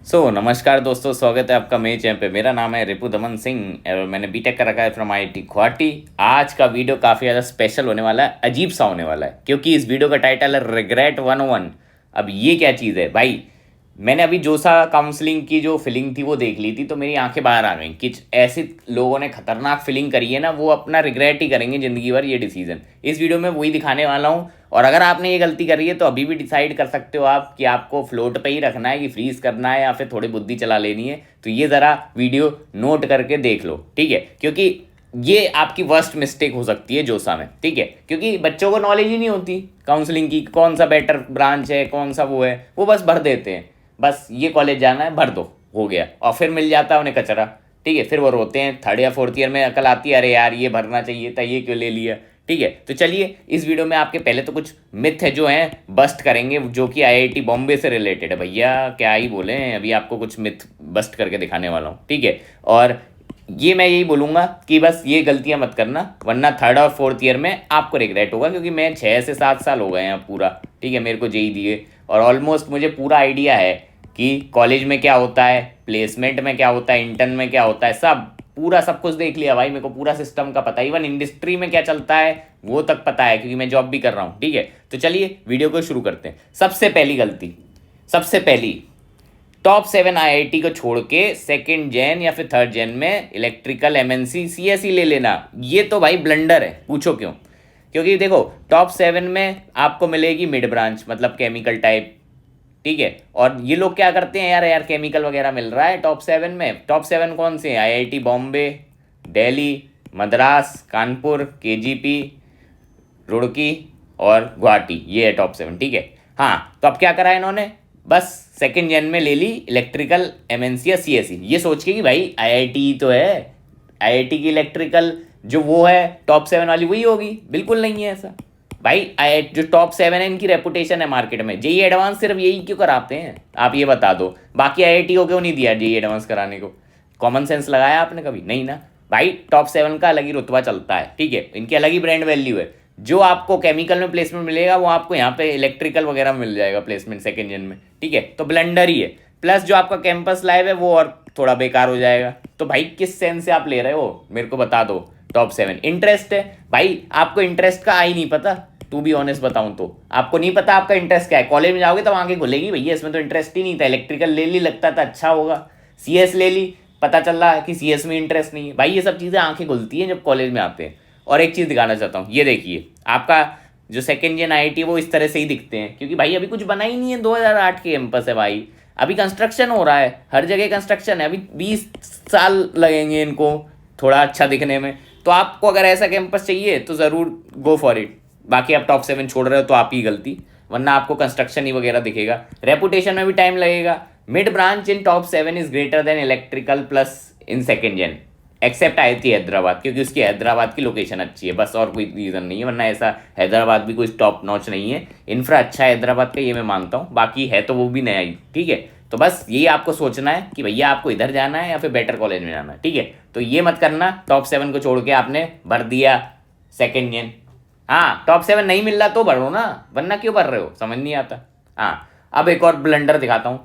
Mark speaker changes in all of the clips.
Speaker 1: नमस्कार दोस्तों, स्वागत है आपका मेरे चैनल पे। मेरा नाम है रिपु दमन सिंह और मैंने बीटेक कर रखा है फ्रॉम आईआईटी गुवाहाटी। आज का वीडियो काफ़ी ज़्यादा स्पेशल होने वाला है, अजीब सा होने वाला है, क्योंकि इस वीडियो का टाइटल है रिग्रेट 101। अब ये क्या चीज़ है भाई? मैंने अभी जोसा काउंसलिंग की जो फीलिंग थी वो देख ली थी, तो मेरी आंखें बाहर आ गई कि ऐसे लोगों ने खतरनाक फीलिंग करी है ना, वो अपना रिग्रेट ही करेंगे ज़िंदगी भर ये डिसीजन। इस वीडियो में वही दिखाने वाला हूँ। और अगर आपने ये गलती करी है तो अभी भी डिसाइड कर सकते हो आप कि आपको फ्लोट पे ही रखना है कि फ्रीज करना है या फिर थोड़ी बुद्धि चला लेनी है। तो ये ज़रा वीडियो नोट करके देख लो, ठीक है? क्योंकि ये आपकी वर्स्ट मिस्टेक हो सकती है जोसा में, ठीक है? क्योंकि बच्चों को नॉलेज ही नहीं होती काउंसलिंग की, कौन सा बेटर ब्रांच है, कौन सा वो है, वो बस भर देते हैं। बस ये कॉलेज जाना है, भर दो, हो गया। और फिर मिल जाता है उन्हें कचरा, ठीक है? फिर वो रोते हैं, थर्ड या फोर्थ ईयर में अकल आती है, अरे यार ये भरना चाहिए था, ये क्यों ले लिया, ठीक है? तो चलिए इस वीडियो में आपके पहले तो कुछ मिथ है जो हैं बस्ट करेंगे, जो कि आईआईटी बॉम्बे से रिलेटेड है। भैया क्या ही बोले, अभी आपको कुछ मिथ बस्ट करके दिखाने वाला हूँ, ठीक है? और ये मैं यही बोलूँगा कि बस ये गलतियाँ मत करना, वरना थर्ड और फोर्थ ईयर में आपको रिग्रेट होगा। क्योंकि मैं 6 से 7 साल हो गए हैं पूरा, ठीक है, मेरे को जेई दिए, और ऑलमोस्ट मुझे पूरा आइडिया है कि कॉलेज में क्या होता है, प्लेसमेंट में क्या होता है, इंटर्न में क्या होता है, सब पूरा सब कुछ देख लिया भाई। मेरे को पूरा सिस्टम का पता है, इवन इंडस्ट्री में क्या चलता है वो तक पता है, क्योंकि मैं जॉब भी कर रहा हूँ, ठीक है? तो चलिए वीडियो को शुरू करते हैं। सबसे पहली गलती, सबसे पहली, टॉप 7 आईआईटी को छोड़ के सेकेंड जेन या फिर थर्ड जेन में इलेक्ट्रिकल एमएनसी सीएसई ले लेना। ये तो भाई ब्लंडर है, पूछो क्यों? क्योंकि देखो, टॉप 7 में आपको मिलेगी मिड ब्रांच, मतलब केमिकल टाइप, ठीक है? और ये लोग क्या करते हैं, यार यार केमिकल वगैरह मिल रहा है टॉप 7 में। टॉप 7 कौन से हैं? आईआईटी बॉम्बे, दिल्ली, मद्रास, कानपुर, केजीपी, रुड़की और गुवाहाटी, ये है टॉप 7, ठीक है? हाँ, तो अब क्या करा इन्होंने, बस सेकेंड जेन में ले ली इलेक्ट्रिकल एमएनसी या सीएसई, ये सोच के कि भाई आईआईटी तो है, आईआईटी की इलेक्ट्रिकल जो वो है टॉप 7 वाली वही होगी। बिल्कुल नहीं है ऐसा भाई। आई जो टॉप 7 है इनकी रेपुटेशन है मार्केट में। जेई एडवांस सिर्फ यही क्यों कराते हैं, आप ये बता दो। बाकी आईआईटी को क्यों नहीं दिया जेई एडवांस कराने को? कॉमन सेंस लगाया आपने कभी? नहीं ना भाई। टॉप 7 का अलग ही रुतबा चलता है, ठीक है? इनकी अलग ही ब्रांड वैल्यू है। जो आपको केमिकल में प्लेसमेंट मिलेगा वो आपको यहाँ पे इलेक्ट्रिकल वगैरह में मिल जाएगा प्लेसमेंट सेकेंड जेन में, ठीक है? तो ब्लेंडर ही है। प्लस जो आपका कैंपस लाइव है वो और थोड़ा बेकार हो जाएगा। तो भाई किस सेंस से आप ले रहे हो मेरे को बता दो। टॉप 7 इंटरेस्ट है भाई, आपको इंटरेस्ट का आई नहीं पता। टू बी ऑनेस्ट बताऊं तो आपको नहीं पता आपका इंटरेस्ट क्या है। कॉलेज में जाओगे तब आंखें खुलेगी, भैया इसमें तो इंटरेस्ट ही नहीं था, इलेक्ट्रिकल ले ली, लगता था अच्छा होगा। सीएस ले ली, पता चल रहा है कि सीएस में इंटरेस्ट नहीं है। भाई ये सब चीज़ें आंखें खुलती हैं जब कॉलेज में आते हैं। और एक चीज़ दिखाना चाहता हूँ, ये देखिए, आपका जो सेकेंड जेन आईआईटी वो इस तरह से ही दिखते हैं, क्योंकि भाई अभी कुछ बना ही नहीं है। 2008 के कैंपस है भाई, अभी कंस्ट्रक्शन हो रहा है, हर जगह कंस्ट्रक्शन है। अभी 20 साल लगेंगे इनको थोड़ा अच्छा दिखने में। तो आपको अगर ऐसा कैंपस चाहिए तो ज़रूर गो फॉर इट। बाकी आप टॉप 7 छोड़ रहे हो तो आप ही गलती, वरना आपको कंस्ट्रक्शन ही वगैरह दिखेगा। रेपुटेशन में भी टाइम लगेगा। Mid branch in top 7 is greater than electrical plus in second gen, except IIT Hyderabad, क्योंकि उसकी हैदराबाद की लोकेशन अच्छी है, बस और कोई रीज़न नहीं है। वरना ऐसा हैदराबाद भी कोई टॉप नॉच नहीं है। इंफ्रा अच्छा है हैदराबाद का, ये मैं मानता हूँ। बाकी है तो वो भी नया ही, ठीक है? तो बस यही आपको सोचना है कि भैया आपको इधर जाना है या फिर बेटर कॉलेज में जाना है, ठीक है? तो ये मत करना टॉप 7 को छोड़ के आपने भर दिया सेकेंड जेन। हाँ, टॉप 7 नहीं मिल रहा तो भरो ना, वरना क्यों भर रहे हो, समझ नहीं आता। हाँ, अब एक और ब्लंडर दिखाता हूँ।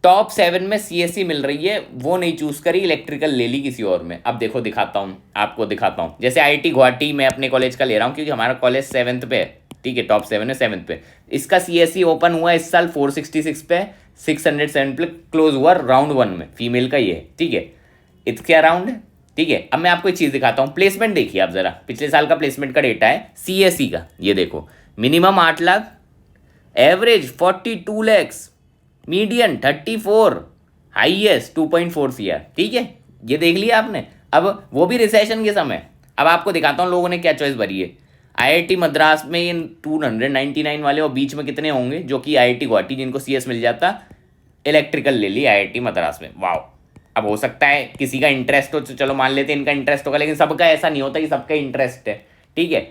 Speaker 1: टॉप 7 में सीएससी मिल रही है, वो नहीं चूज करी, इलेक्ट्रिकल ले ली किसी और में। अब देखो, दिखाता हूँ आपको, दिखाता हूँ। जैसे आईआईटी गुवाहाटी मैं अपने कॉलेज का ले रहा हूँ, क्योंकि हमारा कॉलेज 7th पे है, ठीक है? टॉप 7 है 7th पे। इसका सीएससी ओपन हुआ इस साल 466 पे, 607 पे क्लोज हुआ राउंड 1 में। फीमेल का ये है, ठीक है? इसका राउंड है, ठीक है? अब मैं आपको एक चीज़ दिखाता हूँ। प्लेसमेंट देखिए आप ज़रा, पिछले साल का प्लेसमेंट का डेटा है सीएससी का, ये देखो। Minimum 8 lakh, average 42 lakhs, median 34, highest 2.4 CR, ठीक है? ये देख लिया आपने। अब वो भी रिसेशन के समय। अब आपको दिखाता हूँ लोगों ने क्या चॉइस भरी है। आईआईटी मद्रास में इन 299 वाले, और बीच में कितने होंगे जो कि आईआईटी गुवाहाटी जिनको सीएस मिल जाता, इलेक्ट्रिकल ले ली आईआईटी मद्रास में। वाओ! अब हो सकता है किसी का इंटरेस्ट हो, तो चलो मान लेते हैं इनका इंटरेस्ट होगा, लेकिन सबका ऐसा नहीं होता कि सबका इंटरेस्ट है, ठीक है?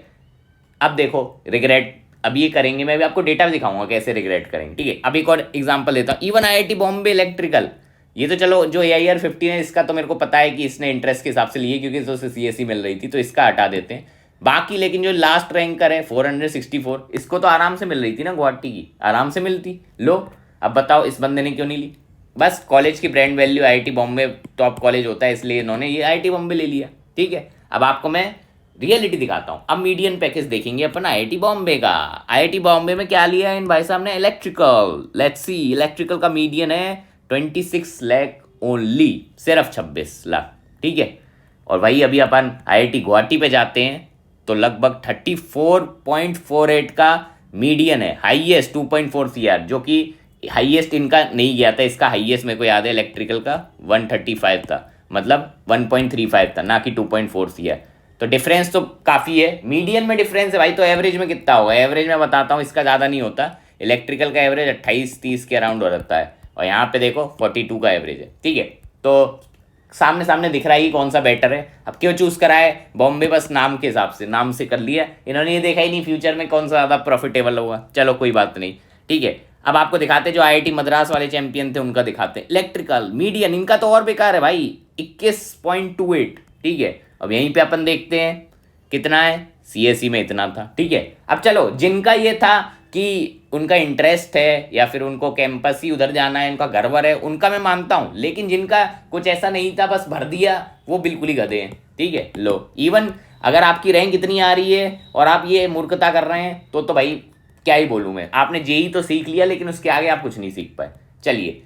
Speaker 1: अब देखो, रिग्रेट अब ये करेंगे, मैं भी आपको डेटा भी दिखाऊंगा कैसे रिग्रेट करेंगे, ठीक है? अब एक और एग्जांपल देता हूँ। इवन आईआईटी बॉम्बे इलेक्ट्रिकल, ये तो चलो जो AIR 15 है इसका तो मेरे को पता है कि इसने इंटरेस्ट के हिसाब से लिए, क्योंकि तो सीएससी मिल रही थी, तो इसका हटा देते हैं। बाकी लेकिन जो लास्ट रैंकर है 464, इसको तो आराम से मिल रही थी ना, गुवाहाटी की आराम से मिलती। लो अब बताओ इस बंदे ने क्यों नहीं ली? बस कॉलेज की brand value, IIT Bombay top college होता है, इसलिए इन्होंने ये आईआईटी बॉम्बे ले लिया। ठीक है, अब आपको मैं रियलिटी दिखाता हूँ। अब मीडियन पैकेज देखेंगे अपन आईआईटी बॉम्बे का। आईआईटी बॉम्बे में क्या लिया है इन भाई साहब ने? इलेक्ट्रिकल। लेट्स सी, इलेक्ट्रिकल का मीडियन है 26 लाख ओनली, सिर्फ 26 लाख। ठीक है, और वही अभी अपन आईआईटी गुवाहाटी पे जाते हैं तो लगभग 34.48 का मीडियन है, हाईएस्ट 2.4 CR, जो कि हाईएस्ट इनका नहीं गया था। इसका हाईएस्ट मेरे को याद है इलेक्ट्रिकल का 135 था, मतलब 1.35 था, ना कि 2.4 CR। तो डिफरेंस तो काफ़ी है, मीडियन में डिफरेंस है भाई। तो एवरेज में कितना होगा? एवरेज में बताता हूँ, इसका ज़्यादा नहीं होता। इलेक्ट्रिकल का एवरेज 28-30 के अराउंड हो जाता है, और यहाँ पे देखो 42 का एवरेज है। ठीक है, तो सामने सामने दिख रहा है कि कौन सा बेटर है। अब क्यों चूज़ करा है बॉम्बे? बस नाम के हिसाब से, नाम से कर लिया इन्होंने, ये देखा ही नहीं फ्यूचर में कौन सा ज़्यादा प्रॉफिटेबल होगा। चलो कोई बात नहीं। ठीक है, अब आपको दिखाते जो आईआईटी मद्रास वाले चैंपियन थे उनका दिखाते हैं। इलेक्ट्रिकल मीडियन इनका तो और बेकार है भाई, 21.28। ठीक है, अब यहीं पे अपन देखते हैं कितना है, सीएससी में इतना था। ठीक है, अब चलो जिनका ये था कि उनका इंटरेस्ट है या फिर उनको कैंपस ही उधर जाना है, उनका घर वर है, उनका मैं मानता हूँ। लेकिन जिनका कुछ ऐसा नहीं था, बस भर दिया, वो बिल्कुल ही गधे हैं। ठीक है, लो इवन अगर आपकी रैंक इतनी आ रही है और आप ये मूर्खता कर रहे हैं तो भाई क्या ही बोलूँ मैं। आपने जेई तो सीख लिया, लेकिन उसके आगे आप कुछ नहीं सीख पाए। चलिए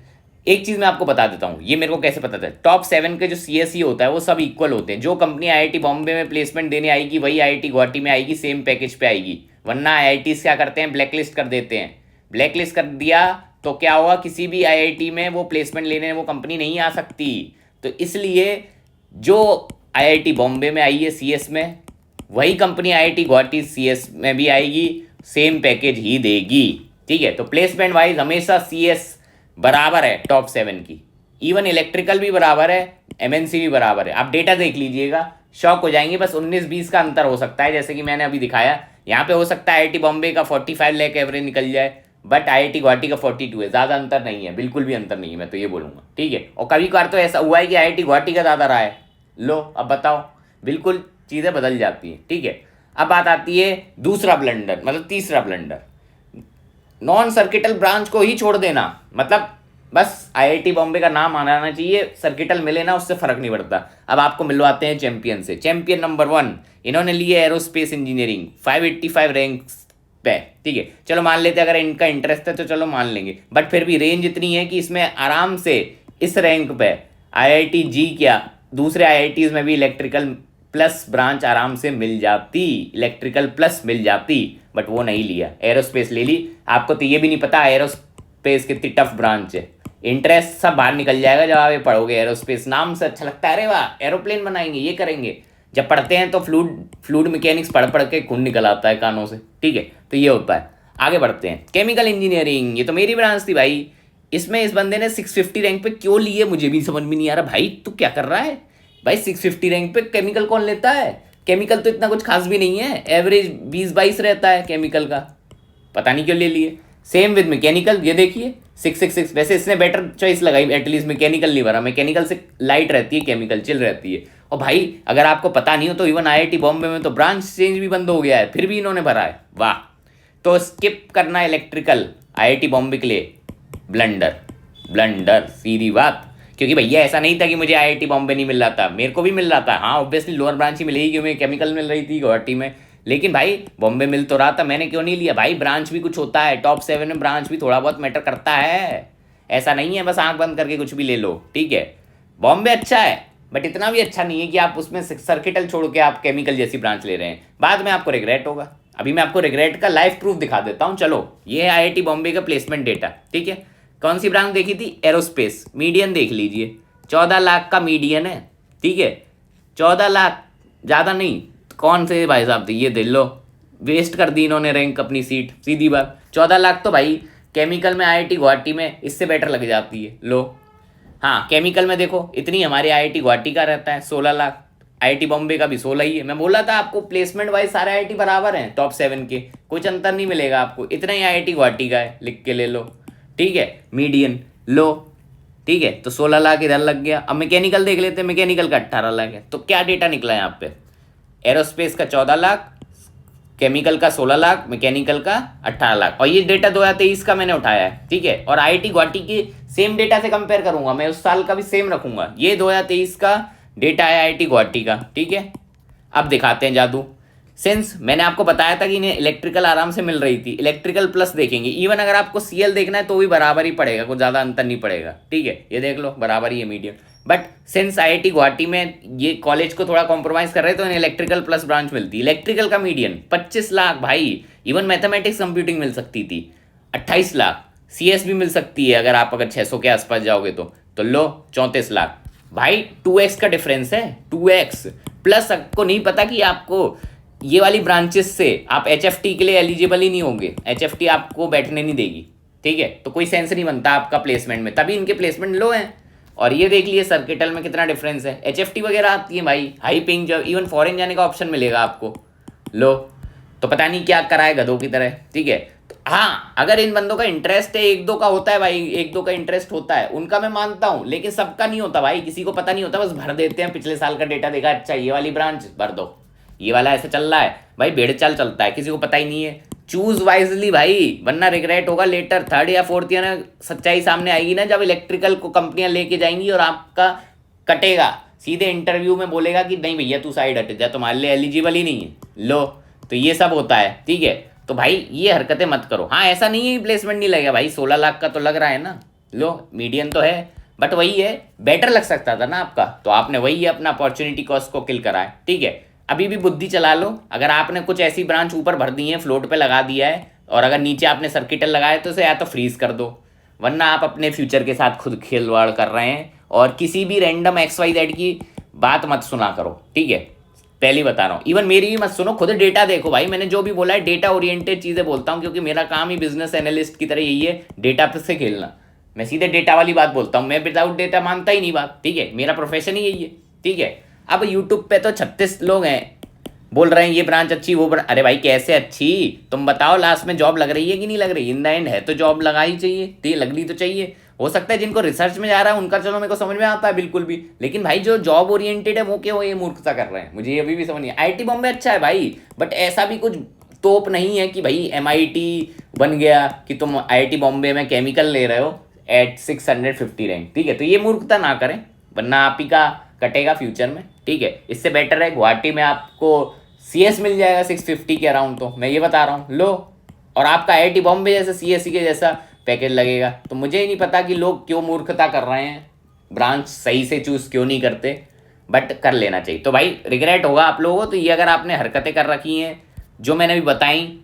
Speaker 1: एक चीज़ मैं आपको बता देता हूँ, ये मेरे को कैसे पता था। टॉप 7 के जो सीएससी होता है वो सब इक्वल होते हैं। जो कंपनी आईआईटी बॉम्बे में प्लेसमेंट देने आएगी वही आईआईटी गुवाहाटी में आएगी, सेम पैकेज पे आएगी। वरना आईआईटी क्या करते हैं, ब्लैकलिस्ट कर देते हैं। ब्लैकलिस्ट कर दिया तो क्या होगा, किसी भी आईआईटी में वो प्लेसमेंट लेने वो कंपनी नहीं आ सकती। तो इसलिए जो आईआईटी बॉम्बे में आई है सीएस में, वही कंपनी आईआईटी गुवाहाटी सीएस में भी आएगी, सेम पैकेज ही देगी। ठीक है, तो प्लेसमेंट वाइज हमेशा सीएस बराबर है टॉप 7 की। इवन इलेक्ट्रिकल भी बराबर है, एमएनसी भी बराबर है। आप डेटा देख लीजिएगा, शॉक हो जाएंगे। बस 19-20 का अंतर हो सकता है, जैसे कि मैंने अभी दिखाया। यहाँ पे हो सकता है आईआईटी बॉम्बे का 45 लाख एवरेज निकल जाए, बट आईआईटी गुवाहाटी का 42 है। ज़्यादा अंतर नहीं है, बिल्कुल भी अंतर नहीं है, मैं तो ये बोलूँगा। ठीक है, और कभी कभार तो ऐसा हुआ है कि आईआईटी गुवाहाटी का ज़्यादा रहा है। लो अब बताओ, बिल्कुल चीज़ें बदल जाती हैं। ठीक है, अब बात आती है दूसरा ब्लंडर, मतलब तीसरा ब्लंडर, नॉन सर्किटल ब्रांच को ही छोड़ देना। मतलब बस आईआईटी बॉम्बे का नाम आना चाहिए, सर्किटल मिले ना उससे फर्क नहीं पड़ता। अब आपको मिलवाते हैं चैंपियन से। चैंपियन नंबर 1 इन्होंने लिए एरोस्पेस इंजीनियरिंग, 585 रैंक्स पे। ठीक है, चलो मान लेते हैं अगर इनका इंटरेस्ट है तो चलो मान लेंगे, बट फिर भी रेंज इतनी है कि इसमें आराम से इस रैंक पे आईआईटी जी क्या दूसरे आईआईटीज में भी इलेक्ट्रिकल प्लस ब्रांच आराम से मिल जाती, इलेक्ट्रिकल प्लस मिल जाती, बट वो नहीं लिया, एरोस्पेस ले ली। आपको तो ये भी नहीं पता एरोस्पेस कितनी टफ ब्रांच है। इंटरेस्ट सब बाहर निकल जाएगा जब आप ये पढ़ोगे। एरोस्पेस नाम से अच्छा लगता है, अरे वाह एरोप्लेन बनाएंगे, ये करेंगे। जब पढ़ते हैं तो फ्लूइड मैकेनिक्स पढ़ पढ़ के खून निकल आता है कानों से। ठीक है, तो ये होता है। आगे बढ़ते हैं, केमिकल इंजीनियरिंग, ये तो मेरी ब्रांच थी भाई। इसमें इस बंदे ने 650 रैंक पे क्यों लिए मुझे भी समझ में नहीं आ रहा। भाई तू क्या कर रहा है भाई, 650 रैंक पे केमिकल कौन लेता है? केमिकल तो इतना कुछ खास भी नहीं है, एवरेज 20-22 रहता है केमिकल का, पता नहीं क्यों ले लिए। सेम विद मैकेनिकल, ये देखिए 666। वैसे इसने बेटर चॉइस लगाई, एटलीस्ट मैकेनिकल नहीं भरा। मैकेनिकल से लाइट रहती है, केमिकल चिल रहती है। और भाई अगर आपको पता नहीं हो तो इवन आईआईटी बॉम्बे में तो ब्रांच चेंज भी बंद हो गया है, फिर भी इन्होंने भरा है, वाह। तो स्किप करना इलेक्ट्रिकल आईआईटी बॉम्बे के लिए ब्लंडर, ब्लंडर सीधी बात। क्योंकि भैया ऐसा नहीं था कि मुझे आईआईटी बॉम्बे नहीं मिल रहा था, मेरे को भी मिल रहा था। हाँ ऑब्वियसली लोअर ब्रांच ही मिलेगी क्योंकि केमिकल मिल रही थी गुवाहाटी में, लेकिन भाई बॉम्बे मिल तो रहा था, मैंने क्यों नहीं लिया भाई। ब्रांच भी कुछ होता है, टॉप 7 में ब्रांच भी थोड़ा बहुत मैटर करता है। ऐसा नहीं है बस आंख बंद करके कुछ भी ले लो। ठीक है, बॉम्बे अच्छा है बट इतना भी अच्छा नहीं है कि आप उसमें सर्किटल छोड़ के आप केमिकल जैसी ब्रांच ले रहे हैं, बाद में आपको रिग्रेट होगा। अभी मैं आपको रिग्रेट का लाइव प्रूफ दिखा देता हूँ। चलो ये है आईआईटी बॉम्बे का प्लेसमेंट डेटा। ठीक है, कौन सी ब्रांच देखी थी? एरोस्पेस। मीडियन देख लीजिए, 14 लाख का मीडियन है। ठीक है, 14 लाख, ज़्यादा नहीं। कौन से भाई साहब थे ये, दे लो, वेस्ट कर दी इन्होंने रैंक अपनी सीट, सीधी बात। 14 लाख तो भाई केमिकल में आईआईटी गुवाहाटी में इससे बेटर लग जाती है। लो हाँ, केमिकल में देखो इतनी हमारे आईआईटी गुवाहाटी का रहता है 16 लाख, आईआईटी बॉम्बे का भी 16 ही है। मैं बोला था आपको प्लेसमेंट वाइज सारे आईआईटी बराबर हैं टॉप 7 के, कुछ अंतर नहीं मिलेगा आपको। इतना ही आईआईटी गुवाहाटी का है, लिख के ले लो। ठीक है, मीडियन लो। ठीक है, तो 16 लाख इधर लग गया। अब मैकेनिकल देख लेते हैं, मैकेनिकल का 18 लाख है। तो क्या डेटा निकला है यहाँ पे? एरोस्पेस का 14 लाख, केमिकल का 16 लाख, मैकेनिकल का 18 लाख, और ये डेटा 2023 का मैंने उठाया है, ठीक है। और आईआईटी गुवाहाटी की सेम डेटा से कंपेयर करूंगा, मैं उस साल का भी सेम रखूंगा। ये 2023 का डेटा है आईआईटी गुवाहाटी का, ठीक है। अब दिखाते हैं जादू। सिंस मैंने आपको बताया था कि इन्हें इलेक्ट्रिकल आराम से मिल रही थी, इलेक्ट्रिकल प्लस देखेंगे, इवन अगर आपको सीएल देखना है तो भी बराबर ही पड़ेगा, कुछ ज़्यादा अंतर नहीं पड़ेगा, ठीक है। ये देख लो बराबर ही है medium. But since IIT Guwahati में ये कॉलेज को थोड़ा कॉम्प्रोमाइज़ कर रहे तो इन्हें इलेक्ट्रिकल प्लस ब्रांच मिलती है। इलेक्ट्रिकल का मीडियन 25 लाख भाई, इवन मैथमेटिक्स कंप्यूटिंग मिल सकती थी 28 लाख, सीएस भी मिल सकती है अगर 600 के आसपास जाओगे तो लो 34 लाख भाई। 2x का डिफरेंस है, 2x। प्लस आपको नहीं पता कि आपको ये वाली ब्रांचेस से आप एचएफटी के लिए एलिजिबल ही नहीं होंगे, एचएफटी आपको बैठने नहीं देगी, ठीक है। तो कोई सेंस नहीं बनता आपका प्लेसमेंट में, तभी इनके प्लेसमेंट लो हैं। और ये देख लिए सर्किटल में कितना डिफरेंस है, एचएफटी वगैरह आती है भाई, high paying job, even foreign जाने का ऑप्शन मिलेगा आपको। लो तो पता नहीं क्या कराए गधों की तरह, ठीक है। तो हाँ, अगर इन बंदों का इंटरेस्ट है, एक दो का होता है भाई, एक दो का इंटरेस्ट होता है, उनका मैं मानता हूँ, लेकिन सबका नहीं होता भाई। किसी को पता नहीं होता, बस भर देते हैं, पिछले साल का डेटा देखा, अच्छा ये वाली ब्रांच भर दो, ये वाला ऐसे चल रहा है भाई, भेड़ चाल चलता है, किसी को पता ही नहीं है। चूज वाइजली भाई, वरना रिग्रेट होगा लेटर, थर्ड या फोर्थ ईयर में सच्चाई सामने आएगी ना, जब इलेक्ट्रिकल को कंपनियां लेके जाएंगी और आपका कटेगा, सीधे इंटरव्यू में बोलेगा कि नहीं भैया तू साइड हट जा, तुम्हारे लिए एलिजिबल ही नहीं है। लो तो ये सब होता है, ठीक है। तो भाई ये हरकतें मत करो। हाँ, ऐसा नहीं है प्लेसमेंट नहीं लगेगा भाई, 16 लाख का तो लग रहा है ना, लो मीडियम तो है, बट वही है, बेटर लग सकता था ना आपका, तो आपने वही अपना अपॉर्चुनिटी कॉस्ट को किल करा है, ठीक है। अभी भी बुद्धि चला लो, अगर आपने कुछ ऐसी ब्रांच ऊपर भर दी है, फ्लोट पे लगा दिया है, और अगर नीचे आपने सर्किटल लगाया तो उसे या तो फ्रीज कर दो, वरना आप अपने फ्यूचर के साथ खुद खिलवाड़ कर रहे हैं। और किसी भी रैंडम XYZ की बात मत सुना करो, ठीक है, पहले बता रहा हूँ। इवन मेरी भी मत सुनो, खुद डेटा देखो भाई, मैंने जो भी बोला है डेटा ओरिएंटेड चीज़ें बोलता हूँ, क्योंकि मेरा काम ही बिजनेस एनालिस्ट की तरह यही है, डेटा पे से खेलना। मैं सीधे डेटा वाली बात बोलता हूँ, मैं विदाउट डेटा मानता ही नहीं बात, ठीक है, मेरा प्रोफेशन ही यही है, ठीक है। अब यूट्यूब पे तो 36 लोग हैं बोल रहे हैं ये ब्रांच अच्छी, वो अरे भाई कैसे अच्छी, तुम बताओ लास्ट में जॉब लग रही है कि नहीं लग रही। इन द एंड है तो जॉब लगाई चाहिए, तो ये लगनी तो चाहिए। हो सकता है जिनको रिसर्च में जा रहा है उनका चलो मेरे को समझ में आता है बिल्कुल भी, लेकिन भाई जो जॉब ओरिएंटेड है वो क्यों ये मूर्खता कर रहे हैं, मुझे ये अभी भी समझ नहीं। आईआईटी बॉम्बे अच्छा है भाई, बट ऐसा भी कुछ तोप नहीं है कि भाई MIT बन गया कि तुम आईआईटी बॉम्बे में केमिकल ले रहे हो एट 650 रैंक, ठीक है। तो ये मूर्खता ना करें, वरना आप ही का कटेगा फ्यूचर में, ठीक है। इससे बेटर है गुवाहाटी में आपको CS मिल जाएगा 650 के अराउंड, तो मैं ये बता रहा हूँ लो। और आपका आईआईटी बॉम्बे जैसे CSE के जैसा पैकेज लगेगा। तो मुझे ही नहीं पता कि लोग क्यों मूर्खता कर रहे हैं, ब्रांच सही से चूज़ क्यों नहीं करते, बट कर लेना चाहिए। तो भाई रिग्रेट होगा आप लोगों को, तो ये अगर आपने हरकतें कर रखी हैं जो मैंने भी बताई,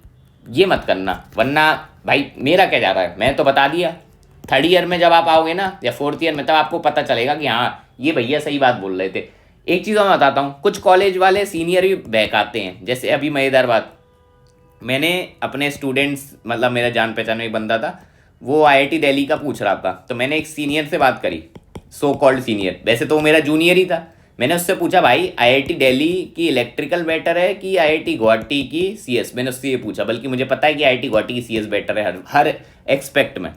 Speaker 1: ये मत करना, वरना भाई मेरा क्या जा रहा है, मैं तो बता दिया। थर्ड ईयर में जब आप आओगे ना, या फोर्थ ईयर में, तब आपको पता चलेगा कि हाँ ये भैया सही बात बोल रहे थे। एक चीज़ मैं बताता हूँ, कुछ कॉलेज वाले सीनियर भी बहकाते हैं, जैसे अभी मज़ेदार बात, मैंने अपने स्टूडेंट्स, मतलब मेरा जान पहचान में एक बंदा था, वो IIT दिल्ली का पूछ रहा था, तो मैंने एक सीनियर से बात करी, सो कॉल्ड सीनियर, वैसे तो वो मेरा जूनियर ही था। मैंने उससे पूछा भाई IIT दिल्ली की इलेक्ट्रिकल बेटर है कि IIT गुवाहाटी की CS, मैंने उससे ये पूछा, बल्कि मुझे पता है कि IIT गुवाहाटी की CS बेटर है हर एक्सपेक्ट में।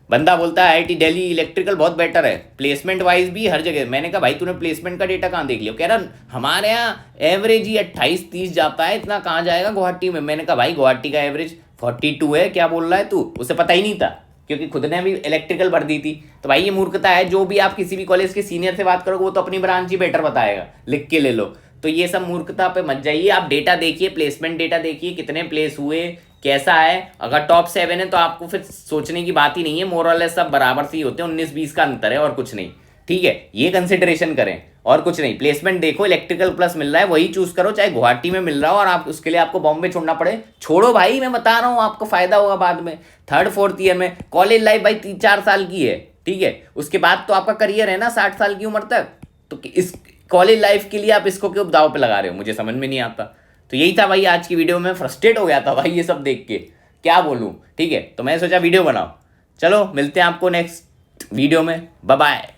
Speaker 1: बंदा बोलता है IIT दिल्ली इलेक्ट्रिकल बहुत बेटर है, प्लेसमेंट वाइज भी हर जगह। मैंने कहा भाई तूने प्लेसमेंट का डेटा कहाँ देख लिया, कह रहा हमारे यहाँ एवरेज ही 28-30 जाता है, इतना कहाँ जाएगा गुवाहाटी में। मैंने कहा भाई गुवाहाटी का एवरेज 42 है, क्या बोल रहा है तू, उसे पता ही नहीं था, क्योंकि खुद ने भी इलेक्ट्रिकल भर दी थी। तो भाई ये मूर्खता है, जो भी आप किसी भी कॉलेज के सीनियर से बात करोगे वो तो अपनी ब्रांच ही बेटर बताएगा, लिख के ले लो। तो ये सब मूर्खता पे मत जाइए, आप डेटा देखिए, प्लेसमेंट डेटा देखिए, कितने प्लेस हुए, कैसा है। अगर टॉप 7 है तो आपको फिर सोचने की बात ही नहीं है, मोरलेस सब बराबर से ही होते हैं, 19-20 का अंतर है और कुछ नहीं, ठीक है। ये कंसिडरेशन करें और कुछ नहीं। प्लेसमेंट देखो, इलेक्ट्रिकल प्लस मिल रहा है वही चूज करो, चाहे गुवाहाटी में मिल रहा हो और आप उसके लिए आपको बॉम्बे छोड़ना पड़े, छोड़ो भाई, मैं बता रहा हूँ आपको फायदा होगा बाद में। 3rd-4th ईयर में कॉलेज लाइफ भाई 3-4 साल की है, ठीक है, उसके बाद तो आपका करियर है ना 60 साल की उम्र तक। तो इस कॉलेज लाइफ के लिए आप इसको क्यों दाव पे लगा रहे हो, मुझे समझ में नहीं आता। तो यही था भाई आज की वीडियो में, फ्रस्ट्रेट हो गया था भाई ये सब देख के, क्या बोलूँ, ठीक है। तो मैं सोचा वीडियो बनाओ, चलो मिलते हैं आपको नेक्स्ट वीडियो में, बाय बाय।